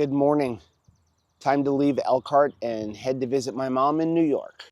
Good morning. Time to leave Elkhart and head to visit my mom in New York.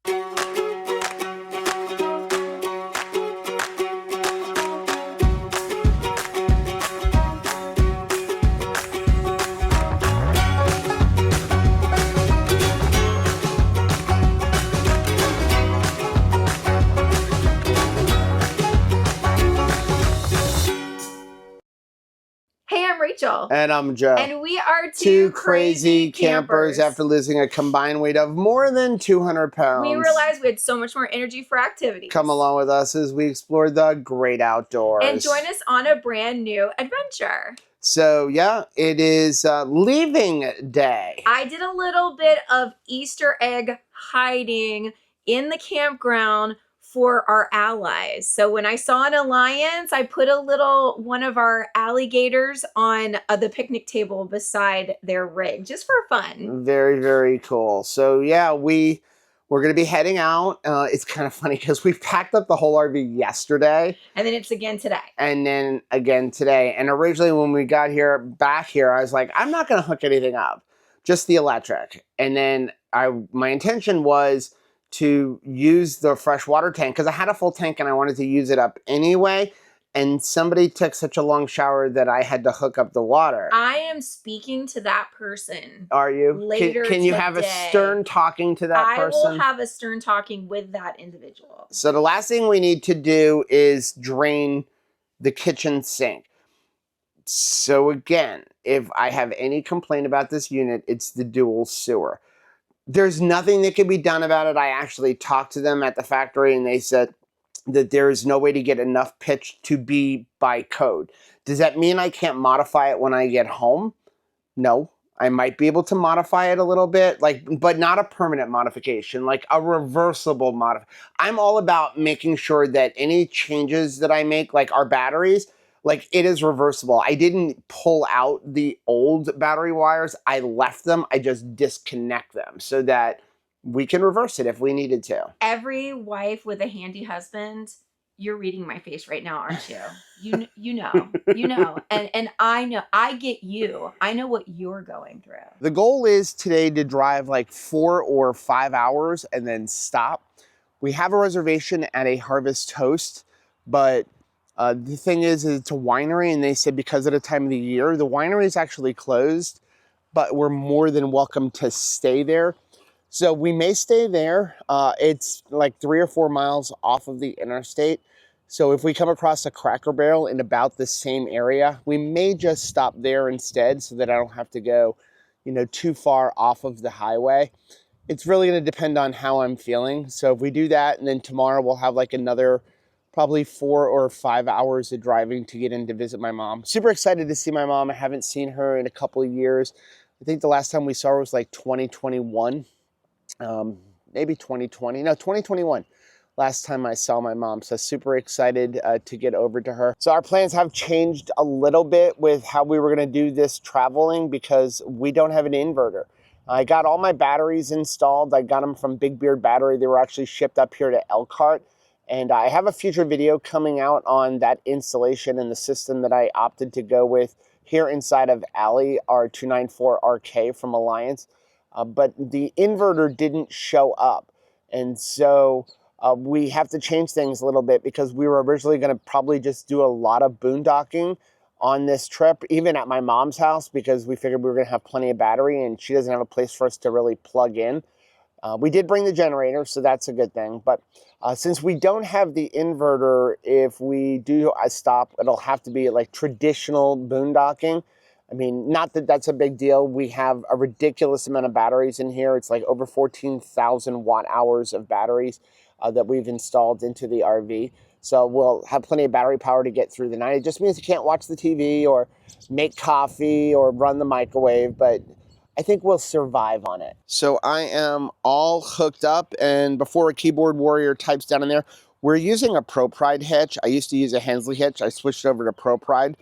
Hey, I'm Rachel. And I'm Joe. And we are two crazy campers after losing a combined weight of more than 200 pounds. We realized we had so much more energy for activities. Come along with us as we explore the great outdoors. And join us on a brand new adventure. So yeah, it is leaving day. I did a little bit of Easter egg hiding in the campground for our allies. So when I saw an alliance, I put one of our alligators on the picnic table beside their rig, just for fun. Very, very cool. So yeah, we're going to be heading out. It's kind of funny because we packed up the whole RV yesterday. And then it's again today. And then again today. And originally when we got back here, I was like, I'm not going to hook anything up, just the electric. And then my intention was to use the fresh water tank because I had a full tank and I wanted to use it up anyway. And somebody took such a long shower that I had to hook up the water. I am speaking to that person. Are you? Later Can you today. have a stern talking to that person? I will have a stern talking with that individual. So the last thing we need to do is drain the kitchen sink. So again, if I have any complaint about this unit, it's the dual sewer. There's nothing that can be done about it. I actually talked to them at the factory and they said that there is no way to get enough pitch to be by code. Does that mean I can't modify it when I get home? No. I might be able to modify it a little bit, but not a permanent modification, like a reversible modification. I'm all about making sure that any changes that I make, like our batteries, it is reversible. I didn't pull out the old battery wires. I left them. I just disconnect them so that we can reverse it if we needed to. Every wife with a handy husband, you're reading my face right now, aren't you? You know, and I know, I get you. I know what you're going through. The goal is today to drive 4 or 5 hours and then stop. We have a reservation at a Harvest Toast, but the thing is it's a winery, and they said because of the time of the year, the winery is actually closed, but we're more than welcome to stay there. So we may stay there. It's 3 or 4 miles off of the interstate. So if we come across a Cracker Barrel in about the same area, we may just stop there instead so that I don't have to go, too far off of the highway. It's really going to depend on how I'm feeling. So if we do that, and then tomorrow we'll have another probably 4 or 5 hours of driving to get in to visit my mom. Super excited to see my mom. I haven't seen her in a couple of years. I think the last time we saw her was 2021. Maybe 2020. No, 2021. Last time I saw my mom. So super excited to get over to her. So our plans have changed a little bit with how we were going to do this traveling because we don't have an inverter. I got all my batteries installed. I got them from Big Beard Battery. They were actually shipped up here to Elkhart. And I have a future video coming out on that installation and the system that I opted to go with here inside of Alley, our 294RK from Alliance. But the inverter didn't show up. And so we have to change things a little bit because we were originally going to probably just do a lot of boondocking on this trip, even at my mom's house, because we figured we were going to have plenty of battery and she doesn't have a place for us to really plug in. We did bring the generator, so that's a good thing. But since we don't have the inverter, if we do a stop, it'll have to be traditional boondocking. I mean, not that that's a big deal. We have a ridiculous amount of batteries in here. It's over 14,000 watt hours of batteries that we've installed into the RV. So we'll have plenty of battery power to get through the night. It just means you can't watch the TV or make coffee or run the microwave, but I think we'll survive on it. So I am all hooked up, and before a keyboard warrior types down in there, we're using a Pro Pride hitch. I used to use a Hensley hitch. I switched over to Pro Pride.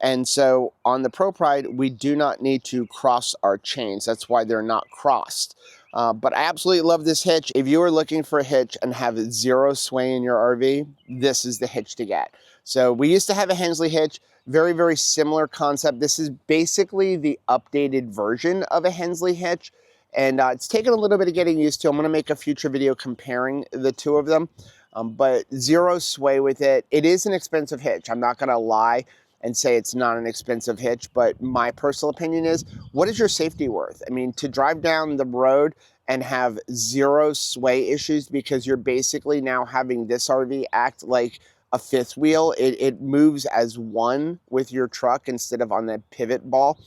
And so on the Pro Pride, we do not need to cross our chains. That's why they're not crossed. But I absolutely love this hitch. If you are looking for a hitch and have zero sway in your RV, this is the hitch to get. So we used to have a Hensley hitch, very, very similar concept. This is basically the updated version of a Hensley hitch. And it's taken a little bit of getting used to. I'm going to make a future video comparing the two of them. But zero sway with it. It is an expensive hitch. I'm not going to lie and say it's not an expensive hitch, but my personal opinion is, what is your safety worth? I mean, to drive down the road and have zero sway issues because you're basically now having this RV act like a fifth wheel. It moves as one with your truck instead of on that pivot ball.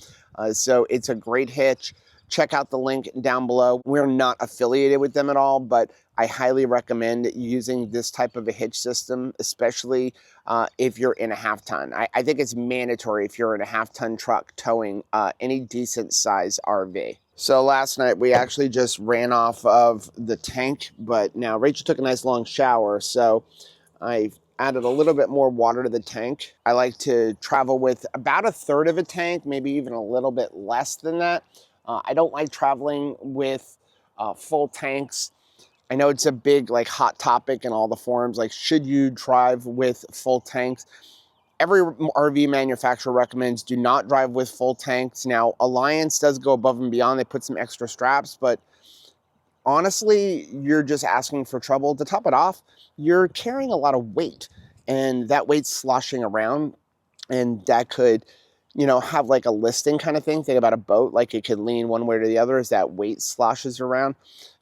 So it's a great hitch. Check out the link down below. We're not affiliated with them at all, but I highly recommend using this type of a hitch system, especially if you're in a half-ton. I think it's mandatory if you're in a half-ton truck towing any decent size RV. So last night we actually just ran off of the tank, but now Rachel took a nice long shower, so I added a little bit more water to the tank. I like to travel with about a third of a tank, maybe even a little bit less than that. I don't like traveling with full tanks. I know it's a big hot topic in all the forums, like should you drive with full tanks? Every RV manufacturer recommends do not drive with full tanks. Now, Alliance does go above and beyond. They put some extra straps, but honestly, you're just asking for trouble. To top it off, you're carrying a lot of weight, and that weight's sloshing around, and that could, have like a listing kind of thing. Think about a boat, like it could lean one way or the other as that weight sloshes around.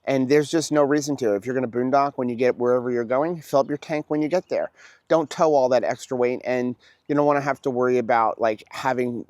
And there's just no reason to. If you're going to boondock when you get wherever you're going, fill up your tank when you get there. Don't tow all that extra weight, and you don't want to have to worry about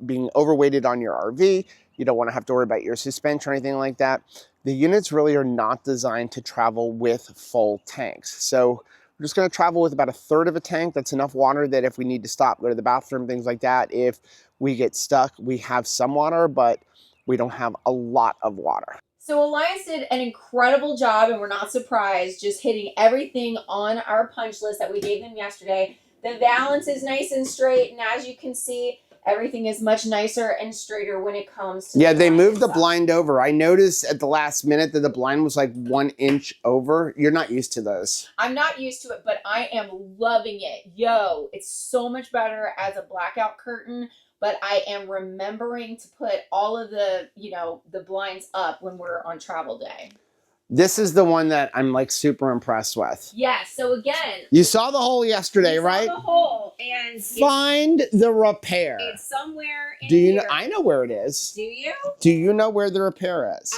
being overweighted on your RV. You don't want to have to worry about your suspension or anything like that. The units really are not designed to travel with full tanks. So we're just going to travel with about a third of a tank. That's enough water that if we need to stop, go to the bathroom, things like that, if we get stuck, we have some water, but we don't have a lot of water. So Alliance did an incredible job, and we're not surprised, just hitting everything on our punch list that we gave them yesterday. The valance is nice and straight, and as you can see, everything is much nicer and straighter when it comes to they moved the blind over. I noticed at the last minute that the blind was like 1 inch over. You're not used to those. I'm not used to it, but I am loving it. Yo, it's so much better as a blackout curtain. But I am remembering to put all of the, the blinds up when we're on travel day. This is the one that I'm super impressed with. Yeah, so again. You saw the hole yesterday, right? Saw the hole. And find the repair. It's somewhere in here. I know where it is. Do you? Do you know where the repair is?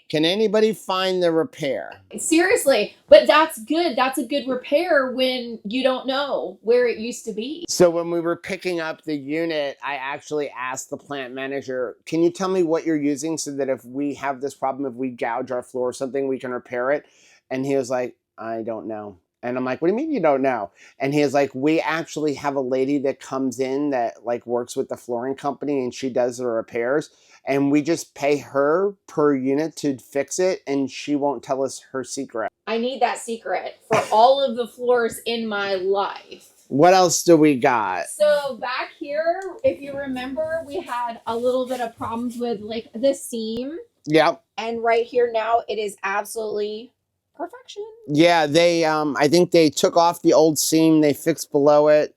Can anybody find the repair? Seriously, but that's good. That's a good repair when you don't know where it used to be. So when we were picking up the unit, I actually asked the plant manager, can you tell me what you're using so that if we have this problem, if we gouge our floor or something, we can repair it? And he was like, I don't know. And I'm like, what do you mean you don't know? And he was like, we actually have a lady that comes in that works with the flooring company, and she does the repairs. And we just pay her per unit to fix it, and she won't tell us her secret. I need that secret for all of the floors in my life. What else do we got? So back here, if you remember, we had a little bit of problems with the seam. Yep. And right here now, it is absolutely perfection. Yeah, they I think they took off the old seam, they fixed below it,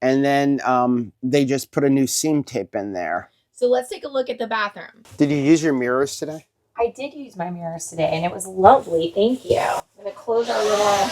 and then they just put a new seam tape in there. So let's take a look at the bathroom. Did you use your mirrors today? I did use my mirrors today, and it was lovely. Thank you. I'm going to close our little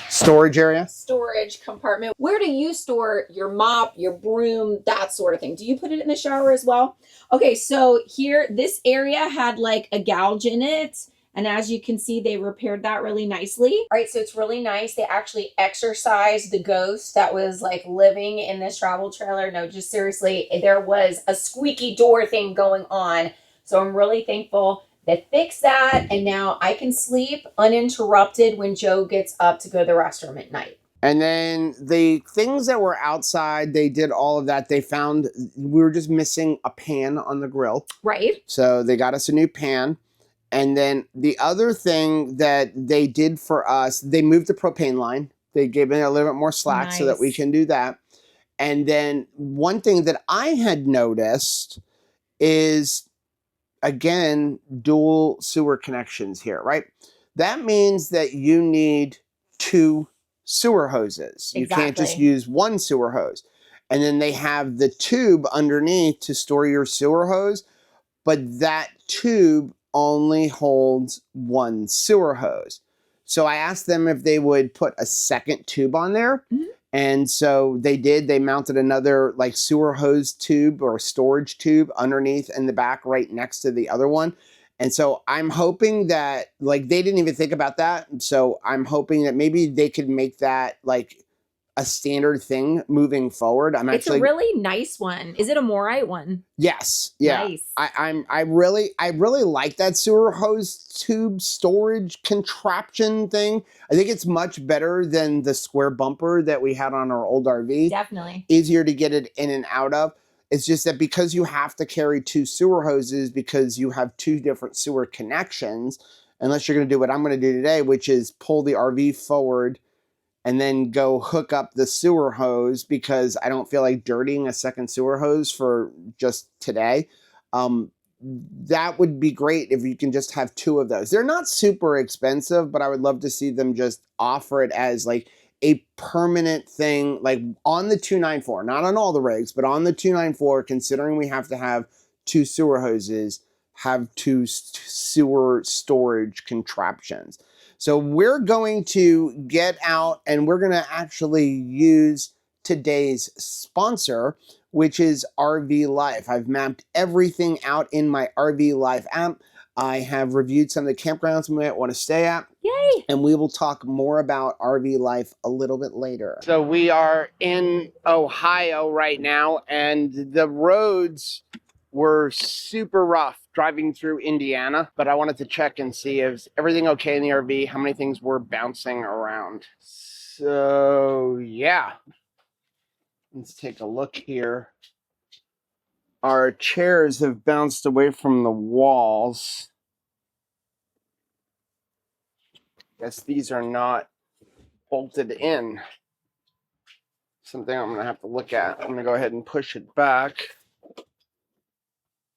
storage area. Storage compartment. Where do you store your mop, your broom, that sort of thing? Do you put it in the shower as well? Okay, so here, this area had a gouge in it. And as you can see, they repaired that really nicely. All right, so it's really nice. They actually exorcised the ghost that was living in this travel trailer. No, just seriously, there was a squeaky door thing going on. So I'm really thankful they fixed that. And now I can sleep uninterrupted when Joe gets up to go to the restroom at night. And then the things that were outside, they did all of that. They found we were just missing a pan on the grill. Right. So they got us a new pan. And then the other thing that they did for us, they moved the propane line. They gave it a little bit more slack so that we can do that. And then one thing that I had noticed is, again, dual sewer connections here, right? That means that you need 2 sewer hoses. You can't just Exactly. use one sewer hose. And then they have the tube underneath to store your sewer hose, but that tube only holds one sewer hose. So I asked them if they would put a second tube on there. Mhm. And so they did. They mounted another like sewer hose tube or storage tube underneath in the back right next to the other one. And so I'm hoping that like they didn't even think about that. So I'm hoping that maybe they could make that like a standard thing moving forward. It's a really nice one. Is it a Morite one? Yes. Yeah. Nice. I really like that sewer hose tube storage contraption thing. I think it's much better than the square bumper that we had on our old RV. Definitely. Easier to get it in and out of. It's just that because you have to carry two sewer hoses because you have two different sewer connections, unless you're going to do what I'm going to do today, which is pull the RV forward and then go hook up the sewer hose because I don't feel like dirtying a second sewer hose for just today. That would be great if you can just have two of those. They're not super expensive, but I would love to see them just offer it as like a permanent thing, like on the 294, not on all the rigs, but on the 294, considering we have to have two sewer hoses, have two sewer storage contraptions. So we're going to get out and we're going to actually use today's sponsor, which is RV Life. I've mapped everything out in my RV Life app. I have reviewed some of the campgrounds we might want to stay at. Yay! And we will talk more about RV life a little bit later. So we are in Ohio right now, and the roads were super rough driving through Indiana, but I wanted to check and see if everything okay in the RV, how many things were bouncing around. So yeah, let's take a look here. Our chairs have bounced away from the walls. Guess these are not bolted in. Something I'm gonna have to look at. I'm gonna go ahead and push it back.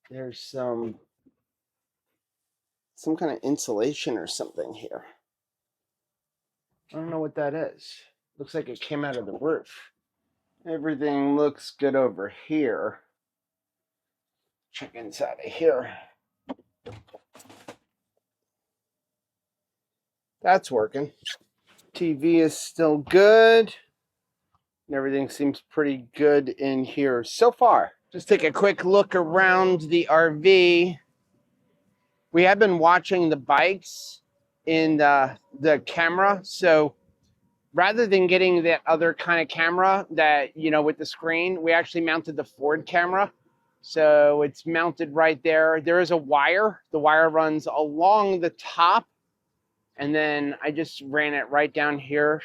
There's some kind of insulation or something here. I don't know what that is. Looks like it came out of the roof. Everything looks good over here. Check inside of here. That's working. TV is still good. Everything seems pretty good in here so far. Just take a quick look around the RV. We have been watching the bikes in the camera. So rather than getting that other kind of camera that, you know, with the screen, we actually mounted the Ford camera. So it's mounted right there. There is a wire. The wire runs along the top. And then I just ran it right down here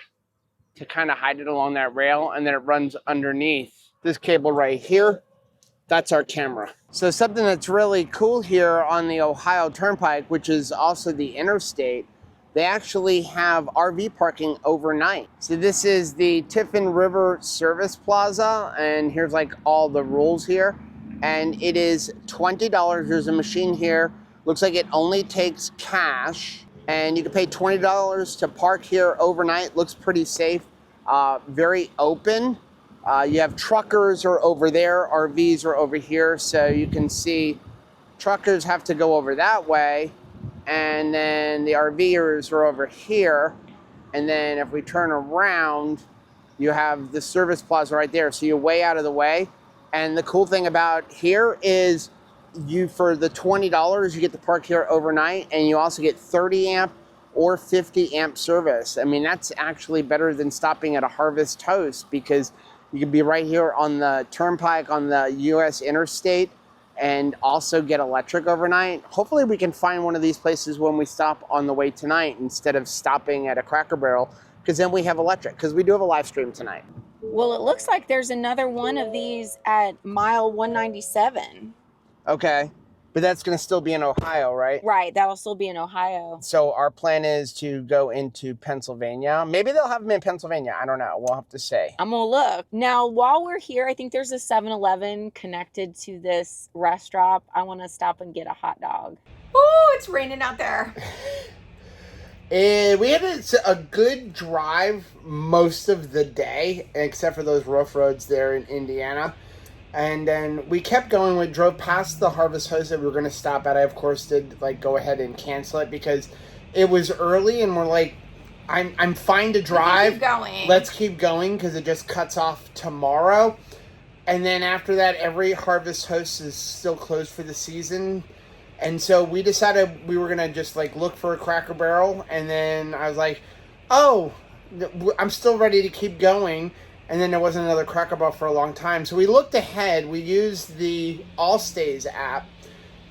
to kind of hide it along that rail. And then it runs underneath this cable right here. That's our camera. So something that's really cool here on the Ohio Turnpike, which is also the interstate, they actually have RV parking overnight. So this is the Tiffin River Service Plaza, and here's like all the rules here. And it is $20. There's a machine here. Looks like it only takes cash. And you can pay $20 to park here overnight. Looks pretty safe, very open. You have truckers are over there, RVs are over here. So you can see truckers have to go over that way. And then the RVers are over here. And then if we turn around, you have the service plaza right there. So you're way out of the way. And the cool thing about here is you, for the $20, you get to park here overnight, and you also get 30 amp or 50 amp service. I mean, that's actually better than stopping at a Harvest Toast, because you can be right here on the turnpike on the US interstate and also get electric overnight. Hopefully we can find one of these places when we stop on the way tonight instead of stopping at a Cracker Barrel, because then we have electric, because we do have a live stream tonight. Well, it looks like there's another one of these at mile 197. Okay, but that's going to still be in Ohio, right? Right, that'll still be in Ohio. So our plan is to go into Pennsylvania. Maybe they'll have them in Pennsylvania. I don't know. We'll have to see. I'm going to look. Now, while we're here, I think there's a 7-Eleven connected to this restaurant. I want to stop and get a hot dog. Oh, it's raining out there. We had a good drive most of the day, except for those rough roads there in Indiana. And then we kept going. We drove past the Harvest Host that we were going to stop at. I, of course, did like go ahead and cancel it because it was early, and we're like, I'm fine to drive. Keep going. Let's keep going because it just cuts off tomorrow. And then after that, every Harvest Host is still closed for the season. And so we decided we were going to just like look for a Cracker Barrel. And then I was like, oh, I'm still ready to keep going. And then there wasn't another Cracker Barrel for a long time. So we looked ahead. We used the All Stays app.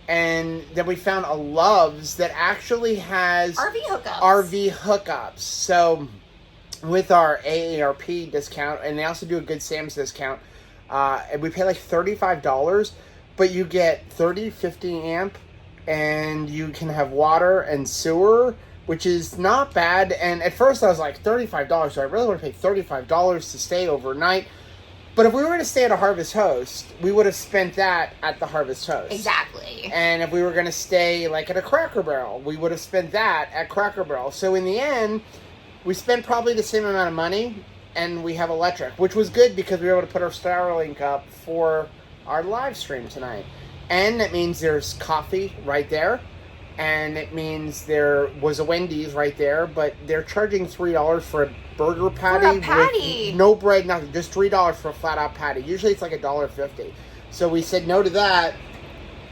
And then we found a Love's that actually has RV hookups. So with our AARP discount, and they also do a Good Sam's discount, and we pay like $35, but you get 30, 50 amp, and you can have water and sewer, which is not bad. And at first I was like, $35, so I really want to pay $35 to stay overnight. But if we were to stay at a Harvest Host, we would have spent that at the Harvest Host. Exactly. And if we were going to stay like at a Cracker Barrel, we would have spent that at Cracker Barrel. So in the end, we spent probably the same amount of money, and we have electric, which was good because we were able to put our Starlink up for our live stream tonight. And that means there's coffee right there. And it means there was a Wendy's right there, but they're charging $3 for a burger patty. For a patty. With no bread, nothing. Just $3 for a flat-out patty. Usually it's like $1.50. So we said no to that,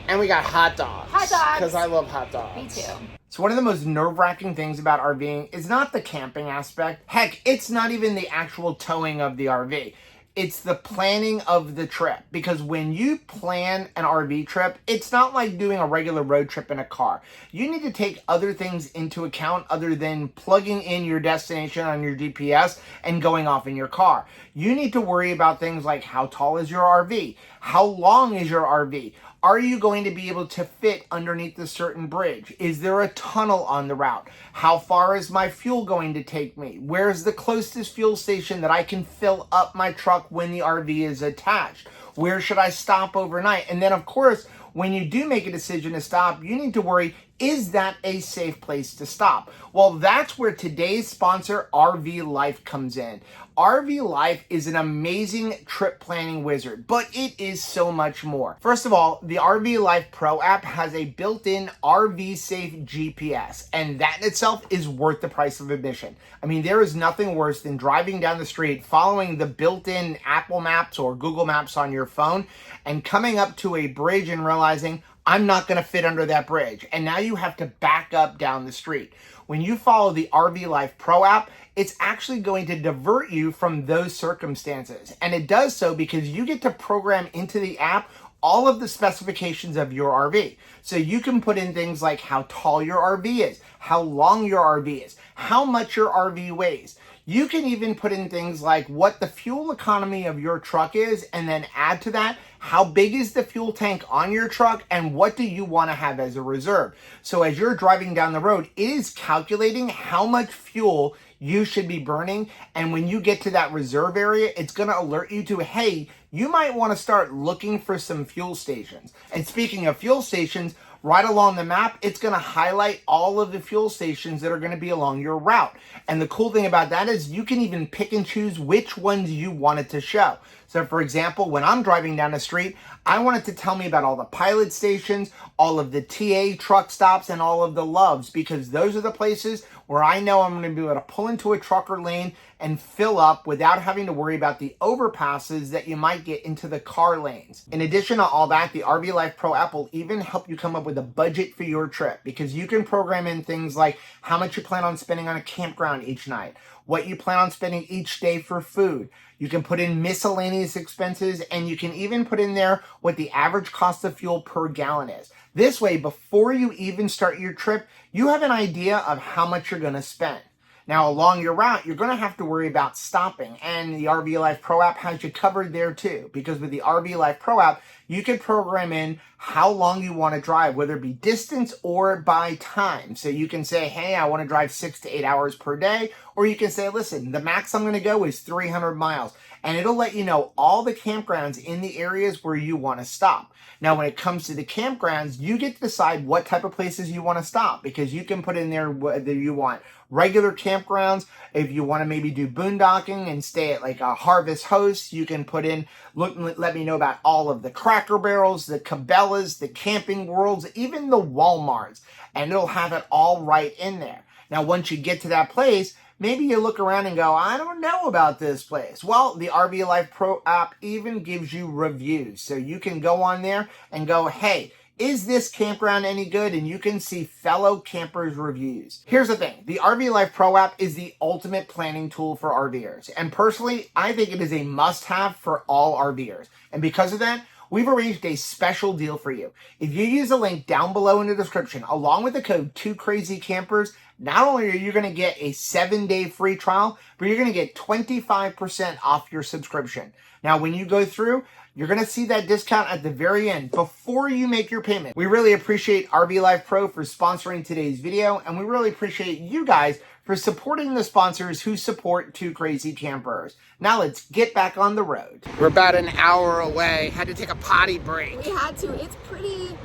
and we got hot dogs. Hot dogs. Because I love hot dogs. Me too. So one of the most nerve-wracking things about RVing is not the camping aspect. Heck, it's not even the actual towing of the RV. It's the planning of the trip. Because when you plan an RV trip, it's not like doing a regular road trip in a car. You need to take other things into account other than plugging in your destination on your GPS and going off in your car. You need to worry about things like how tall is your RV? How long is your RV? Are you going to be able to fit underneath a certain bridge? Is there a tunnel on the route? How far is my fuel going to take me? Where's the closest fuel station that I can fill up my truck when the RV is attached? Where should I stop overnight? And then, of course, when you do make a decision to stop, you need to worry, is that a safe place to stop? Well, that's where today's sponsor, RV Life, comes in. RV Life is an amazing trip planning wizard, but it is so much more. First of all, the RV Life Pro app has a built-in RV safe GPS, and that in itself is worth the price of admission. I mean, there is nothing worse than driving down the street, following the built-in Apple Maps or Google Maps on your phone, and coming up to a bridge and realizing, I'm not going to fit under that bridge. And now you have to back up down the street. When you follow the RV Life Pro app, it's actually going to divert you from those circumstances. And it does so because you get to program into the app all of the specifications of your RV. So you can put in things like how tall your RV is, how long your RV is, how much your RV weighs. You can even put in things like what the fuel economy of your truck is, and then add to that, how big is the fuel tank on your truck, and what do you want to have as a reserve. So as you're driving down the road, it is calculating how much fuel you should be burning. And when you get to that reserve area, it's going to alert you to, hey, you might want to start looking for some fuel stations. And speaking of fuel stations, right along the map, it's going to highlight all of the fuel stations that are going to be along your route. And the cool thing about that is you can even pick and choose which ones you want it to show. So for example, when I'm driving down the street, I want it to tell me about all the pilot stations, all of the TA truck stops, and all of the Loves, because those are the places where I know I'm going to be able to pull into a trucker lane and fill up without having to worry about the overpasses that you might get into the car lanes. In addition to all that, the RV Life Pro app will even help you come up with a budget for your trip, because you can program in things like how much you plan on spending on a campground each night, what you plan on spending each day for food. You can put in miscellaneous expenses, and you can even put in there what the average cost of fuel per gallon is. This way, before you even start your trip, you have an idea of how much you're going to spend. Now, along your route, you're going to have to worry about stopping, and the RV Life Pro app has you covered there too, because with the RV Life Pro app, you can program in how long you want to drive, whether it be distance or by time. So you can say, hey, I want to drive 6 to 8 hours per day, or you can say, listen, the max I'm going to go is 300 miles, and it'll let you know all the campgrounds in the areas where you want to stop. Now, when it comes to the campgrounds, you get to decide what type of places you want to stop, because you can put in there whether you want regular campgrounds. If you want to maybe do boondocking and stay at like a Harvest Host, you can put in, let me know about all of the Cracker Barrels, the Cabela's, the Camping Worlds, even the Walmarts, and it'll have it all right in there. Now, once you get to that place, maybe you look around and go, I don't know about this place. Well, the RV Life Pro app even gives you reviews. So you can go on there and go, hey, is this campground any good? And you can see fellow campers' reviews. Here's the thing. The RV Life Pro app is the ultimate planning tool for RVers. And personally, I think it is a must-have for all RVers. And because of that, we've arranged a special deal for you. If you use the link down below in the description, along with the code 2CrazyCampers, not only are you going to get a 7-day free trial, but you're going to get 25% off your subscription. Now, when you go through, you're going to see that discount at the very end before you make your payment. We really appreciate RV Life Pro for sponsoring today's video, and we really appreciate you guys for supporting the sponsors who support 2 Crazy Campers. Now let's get back on the road. We're about an hour away. Had to take a potty break. We had to. It's pretty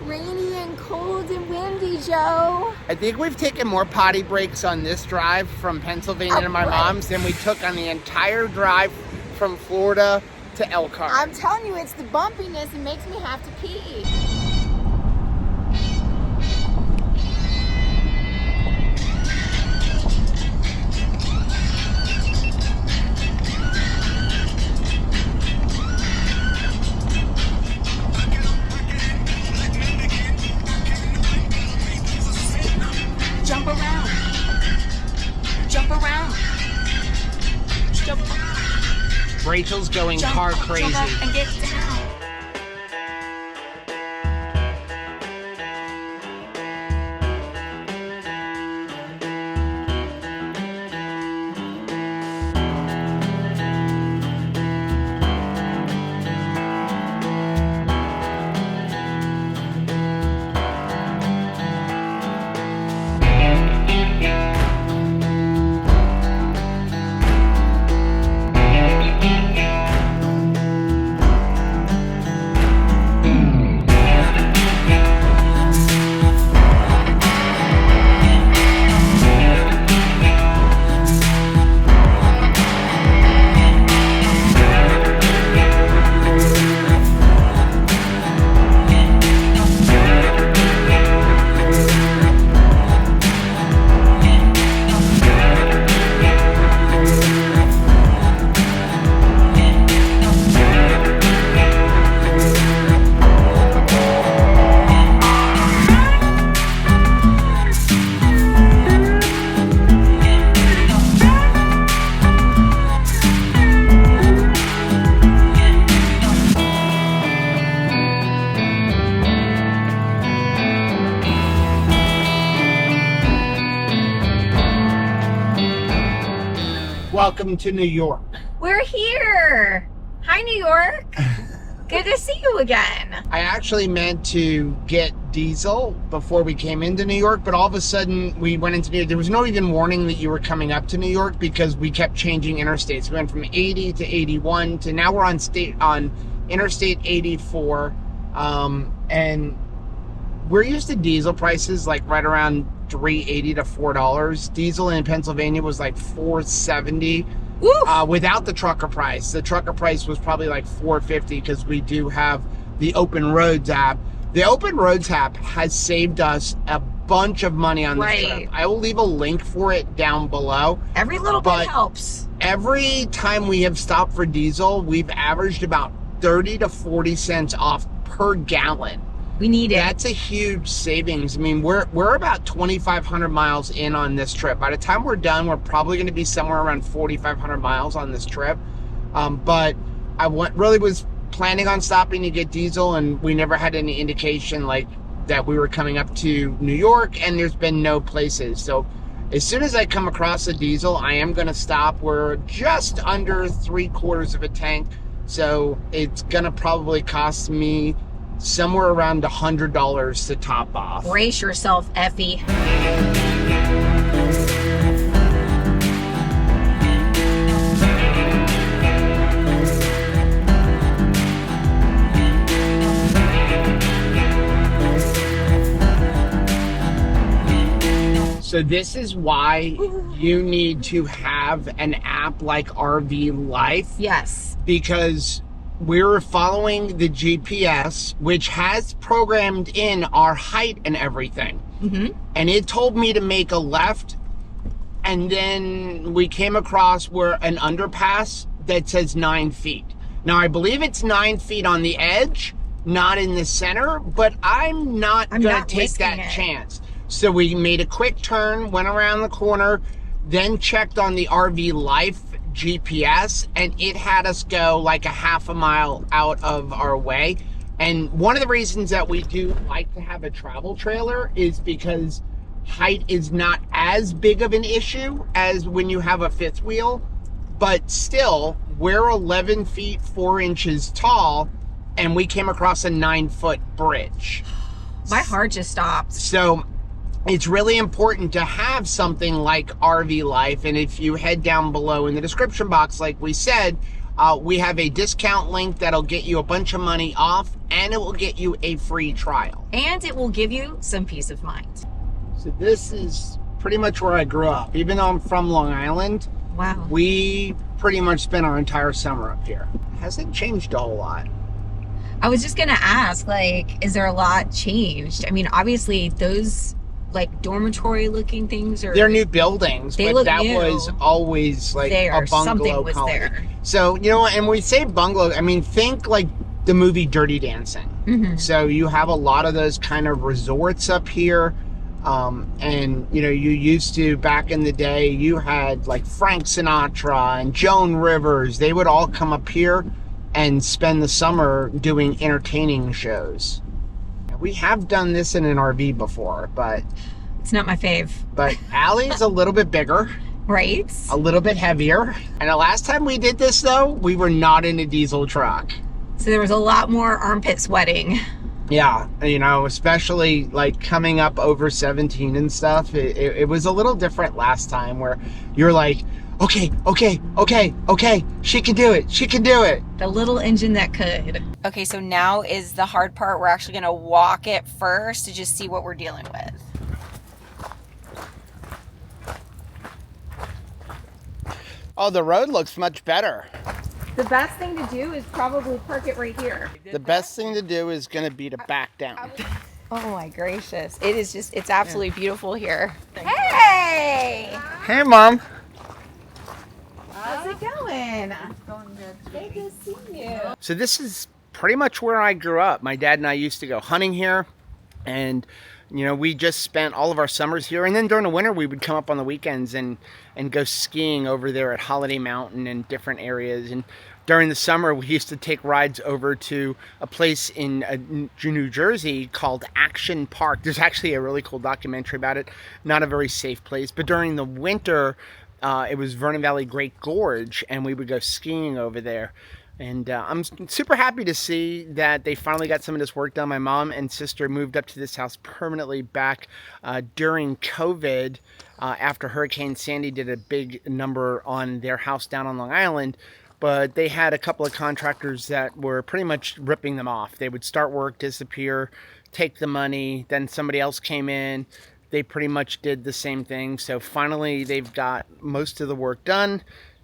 rainy and cold and windy, Joe. I think we've taken more potty breaks on this drive from Pennsylvania to my mom's than we took on the entire drive from Florida to Elkhart. I'm telling you, it's the bumpiness. It makes me have to pee. Jump around. Jump around. Jump around. Rachel's going car crazy. Jump up and get down. Welcome to New York. We're here. Hi, New York. Good to see you again. I actually meant to get diesel before we came into New York, but all of a sudden we went into New York. There was no even warning that you were coming up to New York because we kept changing interstates. We went from 80 to 81 to now we're on Interstate 84. And we're used to diesel prices like right around $3.80 to $4. Diesel in Pennsylvania was like $4.70 without the trucker price. The trucker price was probably like $4.50 because we do have the Open Roads app. The Open Roads app has saved us a bunch of money on this trip. I will leave a link for it down below. Every little bit helps. Every time we have stopped for diesel, we've averaged about 30 to 40 cents off per gallon. We need it. That's a huge savings. I mean, we're about 2,500 miles in on this trip. By the time we're done, we're probably going to be somewhere around 4,500 miles on this trip. But I really was planning on stopping to get diesel, and we never had any indication like that we were coming up to New York, and there's been no places. So as soon as I come across a diesel, I am going to stop. We're just under 3/4 of a tank, so it's going to probably cost me somewhere around $100 to top off. Brace yourself, Effie. So this is why you need to have an app like RV Life. Yes. Because we're following the GPS, which has programmed in our height and everything. And it told me to make a left. And then we came across where an underpass that says 9 feet. Now, I believe it's 9 feet on the edge, not in the center, but I'm not going to take that chance. So we made a quick turn, went around the corner, then checked on the RV Life GPS, and it had us go like a half a mile out of our way. And one of the reasons that we do like to have a travel trailer is because height is not as big of an issue as when you have a fifth wheel, but still, we're 11 feet 4 inches tall, and we came across a 9-foot bridge. My heart just stopped. So it's really important to have something like RV Life. And if you head down below in the description box, like we said, we have a discount link that'll get you a bunch of money off, and it will get you a free trial. And it will give you some peace of mind. So this is pretty much where I grew up. Even though I'm from Long Island, wow, we pretty much spent our entire summer up here. It hasn't changed a whole lot. I was just gonna ask, like, is there a lot changed? I mean, obviously those like dormitory looking things are, they're new buildings, they but look that new. was always like there, a bungalow something was colony. there. So, you know, and we say bungalow, I mean, think like the movie Dirty Dancing. So you have a lot of those kind of resorts up here. And, you know, you used to, back in the day, you had like Frank Sinatra and Joan Rivers. They would all come up here and spend the summer doing entertaining shows. We have done this in an RV before, but it's not my fave. But Allie's a little bit bigger. Right? A little bit heavier. And the last time we did this, though, we were not in a diesel truck. So there was a lot more armpit sweating. Yeah, you know, especially like coming up over 17 and stuff. It was a little different last time where you're like, okay, she can do it, she can do it. The little engine that could. Okay, so now is the hard part. We're actually gonna walk it first to just see what we're dealing with. Oh, the road looks much better. The best thing to do is probably park it right here. The best thing to do is gonna be to back down. Oh my gracious. It is just, it's absolutely beautiful here. Hey! Hey, Mom. How's it going? It's going good. Good to see you. So this is pretty much where I grew up. My dad and I used to go hunting here, and you know, we just spent all of our summers here, and then during the winter we would come up on the weekends and go skiing over there at Holiday Mountain and different areas. And during the summer we used to take rides over to a place in New Jersey called Action Park. There's actually a really cool documentary about it. Not a very safe place, but during the winter it was Vernon Valley Great Gorge, and we would go skiing over there. And I'm super happy to see that they finally got some of this work done. My mom and sister moved up to this house permanently back during COVID, after Hurricane Sandy did a big number on their house down on Long Island. But they had a couple of contractors that were pretty much ripping them off. They would start work, disappear, take the money, then somebody else came in. They pretty much did the same thing. So finally they've got most of the work done,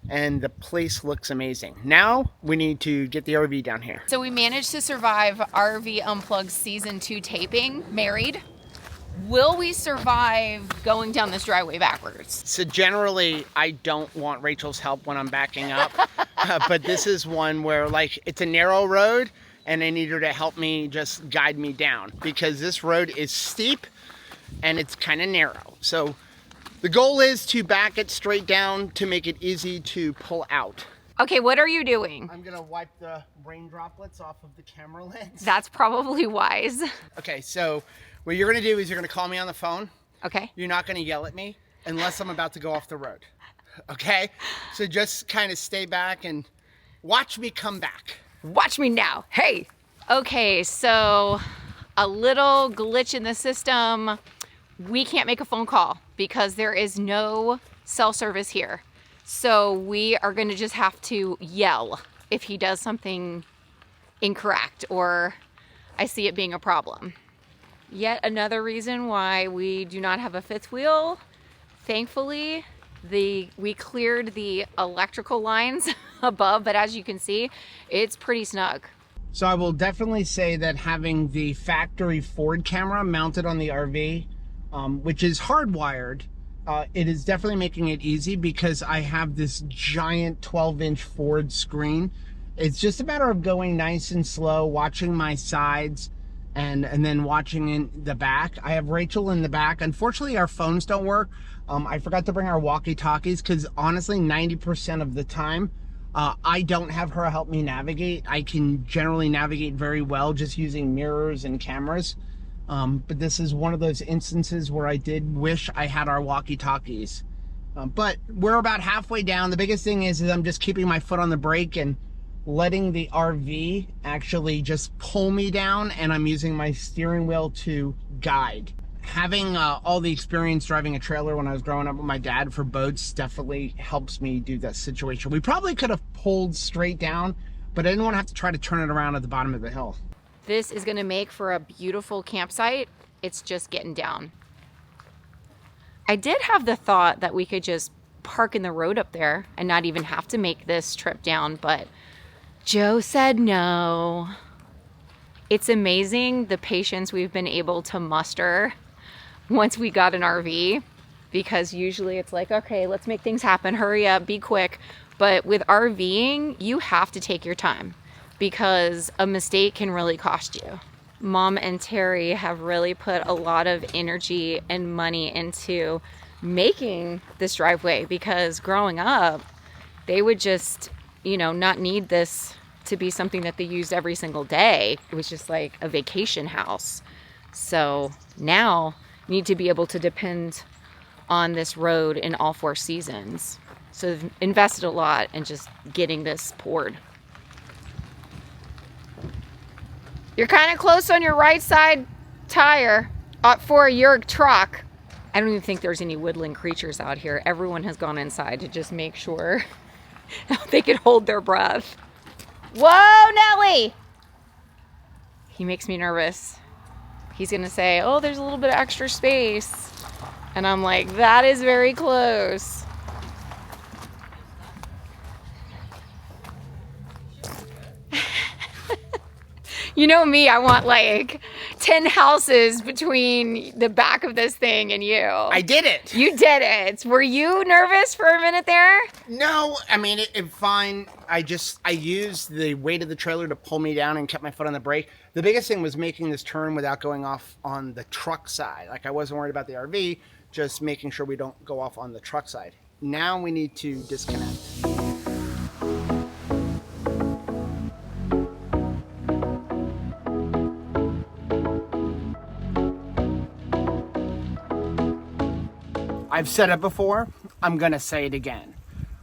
and the place looks amazing. Now we need to get the RV down here. So we managed to survive RV Unplugged Season 2 taping, married. Will we survive going down this driveway backwards? So generally I don't want Rachel's help when I'm backing up, but this is one where like it's a narrow road and I need her to help me just guide me down, because this road is steep and it's kind of narrow. So the goal is to back it straight down to make it easy to pull out. Okay, what are you doing? I'm gonna wipe the rain droplets off of the camera lens. That's probably wise. Okay, so what you're gonna do is you're gonna call me on the phone. Okay. You're not gonna yell at me. unless I'm about to go off the road. Okay? So just kind of stay back and watch me come back. Watch me now. Hey. Okay, so a little glitch in the system. We can't make a phone call because there is no cell service here. So we are going to just have to yell if he does something incorrect or I see it being a problem. Yet another reason why we do not have a fifth wheel. Thankfully, we cleared the electrical lines above, but as you can see, it's pretty snug. So I will definitely say that having the factory Ford camera mounted on the RV, which is hardwired, it is definitely making it easy because I have this giant 12-inch Ford screen. It's just a matter of going nice and slow, watching my sides, and then watching in the back. I have Rachel in the back. Unfortunately, our phones don't work. I forgot to bring our walkie-talkies because honestly, 90% of the time, I don't have her help me navigate. I can generally navigate very well just using mirrors and cameras. But this is one of those instances where I did wish I had our walkie-talkies. But we're about halfway down. The biggest thing is I'm just keeping my foot on the brake and letting the RV actually just pull me down, and I'm using my steering wheel to guide. Having all the experience driving a trailer when I was growing up with my dad for boats definitely helps me do that situation. We probably could have pulled straight down, but I didn't want to have to try to turn it around at the bottom of the hill. This is gonna make for a beautiful campsite. It's just getting down. I did have the thought that we could just park in the road up there and not even have to make this trip down, but Joe said no. It's amazing the patience we've been able to muster once we got an RV, because usually it's like, okay, let's make things happen, hurry up, be quick. But with RVing, you have to take your time because a mistake can really cost you. Mom and Terry have really put a lot of energy and money into making this driveway, because growing up, they would just, not need this to be something that they used every single day. It was just like a vacation house. So now you need to be able to depend on this road in all 4 seasons. So they've invested a lot in just getting this poured. You're kind of close on your right side tire for your truck. I don't even think there's any woodland creatures out here. Everyone has gone inside to just make sure they could hold their breath. Whoa, Nelly! He makes me nervous. He's gonna say, oh, there's a little bit of extra space. And I'm like, that is very close. You know me, I want like 10 houses between the back of this thing and you. I did it. You did it. Were you nervous for a minute there? No, I mean, it fine. I used the weight of the trailer to pull me down and kept my foot on the brake. The biggest thing was making this turn without going off on the truck side. Like, I wasn't worried about the RV, just making sure we don't go off on the truck side. Now we need to disconnect. I've said it before, I'm gonna say it again.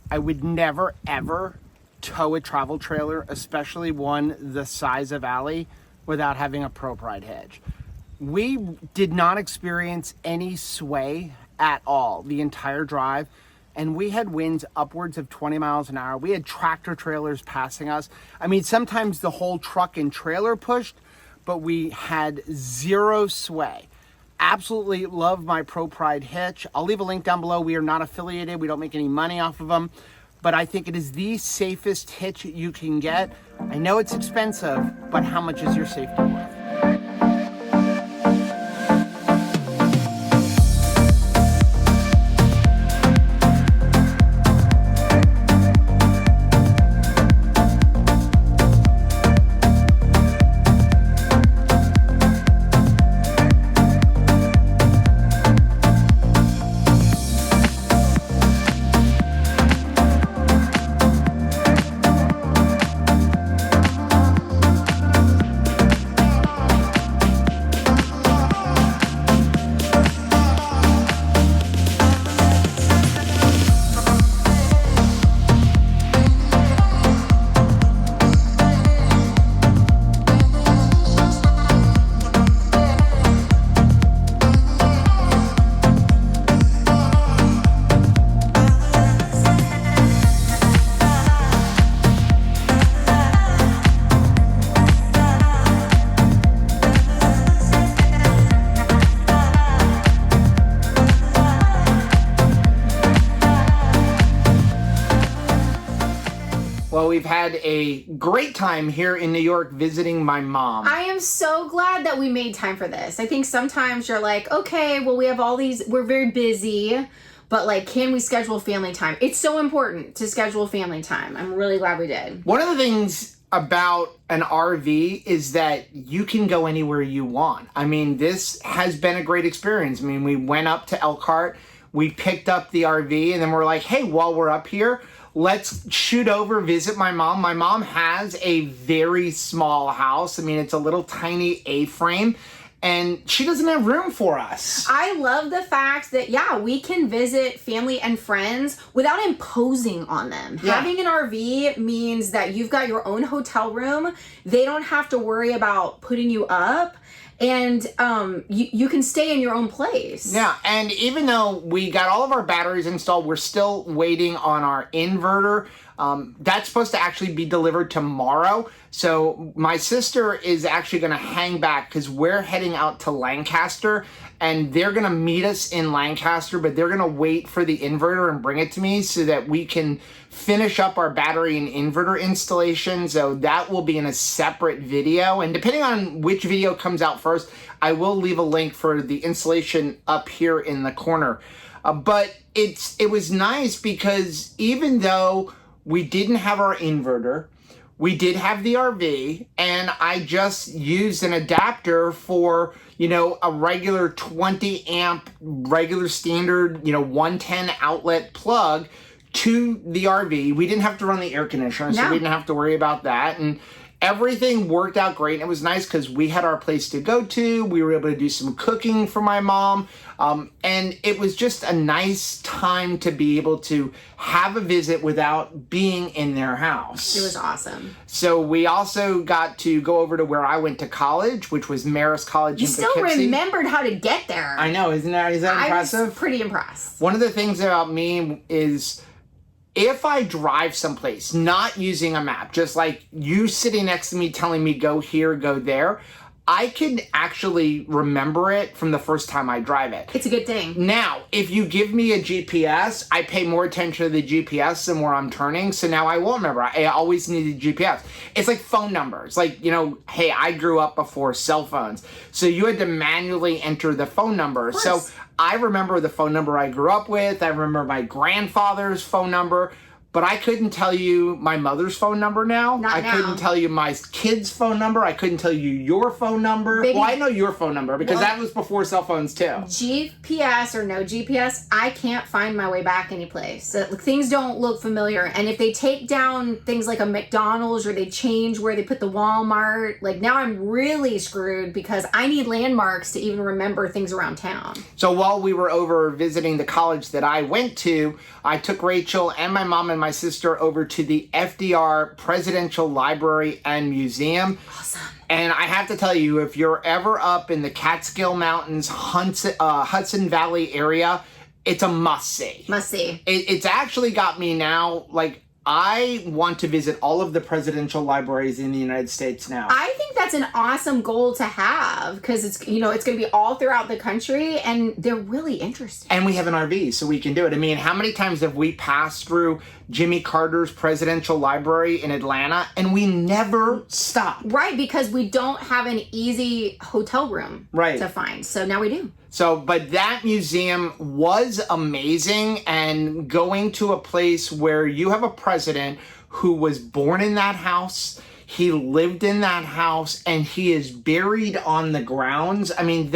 I would never, ever tow a travel trailer, especially one the size of Allie, without having a ProPride hitch. We did not experience any sway at all the entire drive, and we had winds upwards of 20 miles an hour. We had tractor trailers passing us. I mean, sometimes the whole truck and trailer pushed, but we had zero sway. Absolutely love my ProPride hitch. I'll leave a link down below. We are not affiliated. We don't make any money off of them, but I think it is the safest hitch you can get. I know it's expensive, but how much is your safety worth? Well, we've had a great time here in New York visiting my mom. I am so glad that we made time for this. I think sometimes you're like, okay, well, we have all these, we're very busy, but like, can we schedule family time? It's so important to schedule family time. I'm really glad we did. One of the things about an RV is that you can go anywhere you want. I mean, this has been a great experience. I mean, we went up to Elkhart, we picked up the RV, and then we're like, hey, while we're up here, let's shoot over, visit my mom. My mom has a very small house. I mean, it's a little tiny A-frame, and she doesn't have room for us. I love the fact that, yeah, we can visit family and friends without imposing on them. Yeah. Having an RV means that you've got your own hotel room. They don't have to worry about putting you up. And you can stay in your own place. Yeah, and even though we got all of our batteries installed, we're still waiting on our inverter. That's supposed to actually be delivered tomorrow. So my sister is actually going to hang back because we're heading out to Lancaster, and they're going to meet us in Lancaster, but they're going to wait for the inverter and bring it to me so that we can finish up our battery and inverter installation. So that will be in a separate video. And depending on which video comes out first, I will leave a link for the installation up here in the corner. But it was nice because even though we didn't have our inverter, we did have the RV, and I just used an adapter for, you know, a regular 20 amp, regular standard, 110 outlet plug to the RV. We didn't have to run the air conditioner, so we didn't have to worry about that. And everything worked out great. And it was nice because we had our place to go to. We were able to do some cooking for my mom. And it was just a nice time to be able to have a visit without being in their house. It was awesome. So we also got to go over to where I went to college, which was Marist College in Poughkeepsie. You still remembered how to get there. I know. Is that impressive? I was pretty impressed. One of the things about me is if I drive someplace, not using a map, just like you sitting next to me telling me go here, go there, I can actually remember it from the first time I drive it. It's a good thing. Now, if you give me a GPS, I pay more attention to the GPS than where I'm turning, so now I won't remember. I always need the GPS. It's like phone numbers. Like, hey, I grew up before cell phones, so you had to manually enter the phone number. So I remember the phone number I grew up with. I remember my grandfather's phone number. But I couldn't tell you my mother's phone number now. Not now. Couldn't tell you my kid's phone number. I couldn't tell you your phone number. Well, I know your phone number because that was before cell phones too. GPS or no GPS, I can't find my way back anyplace. So things don't look familiar. And if they take down things like a McDonald's or they change where they put the Walmart, like now I'm really screwed because I need landmarks to even remember things around town. So while we were over visiting the college that I went to, I took Rachel and my mom and my sister over to the FDR Presidential Library and Museum. Awesome. And I have to tell you, if you're ever up in the Catskill Mountains, Hudson Valley area, it's a must-see. Must-see. It's actually got me now, like, I want to visit all of the presidential libraries in the United States now. I think that's an awesome goal to have because it's it's going to be all throughout the country and they're really interesting. And we have an RV, so we can do it. I mean, how many times have we passed through Jimmy Carter's Presidential Library in Atlanta and we never stop? Right, because we don't have an easy hotel room to find. So now we do. So, but that museum was amazing, and going to a place where you have a president who was born in that house, he lived in that house, and he is buried on the grounds. I mean,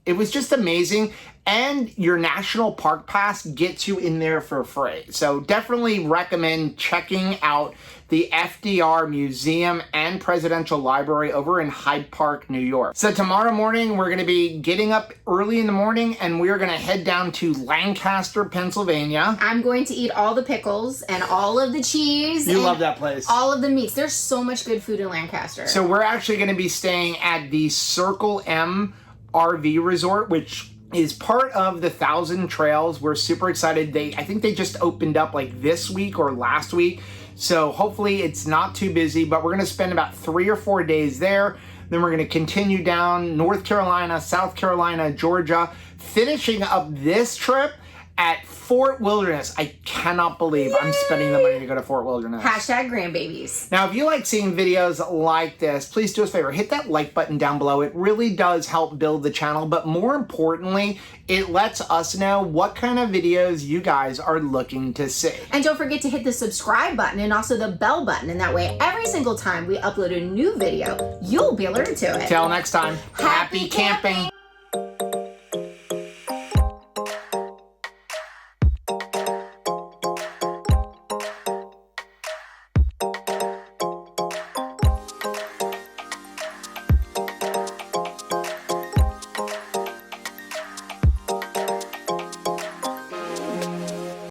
it was just amazing. And your national park pass gets you in there for free. So definitely recommend checking out the FDR Museum and Presidential Library over in Hyde Park, New York. So tomorrow morning, we're gonna be getting up early in the morning and we're gonna head down to Lancaster, Pennsylvania. I'm going to eat all the pickles and all of the cheese. You love that place. All of the meats. There's so much good food in Lancaster. So we're actually gonna be staying at the Circle M RV Resort, which is part of the 1,000 Trails. We're super excited. I think they just opened up like this week or last week. So hopefully it's not too busy, but we're gonna spend about 3 or 4 days there. Then we're gonna continue down North Carolina, South Carolina, Georgia, finishing up this trip. at Fort Wilderness. I cannot believe I'm spending the money to go to Fort Wilderness. Hashtag grandbabies. Now, if you like seeing videos like this, please do us a favor, hit that like button down below. It really does help build the channel, but more importantly, it lets us know what kind of videos you guys are looking to see. And don't forget to hit the subscribe button and also the bell button, and that way every single time we upload a new video, you'll be alerted to it. Till next time, happy camping.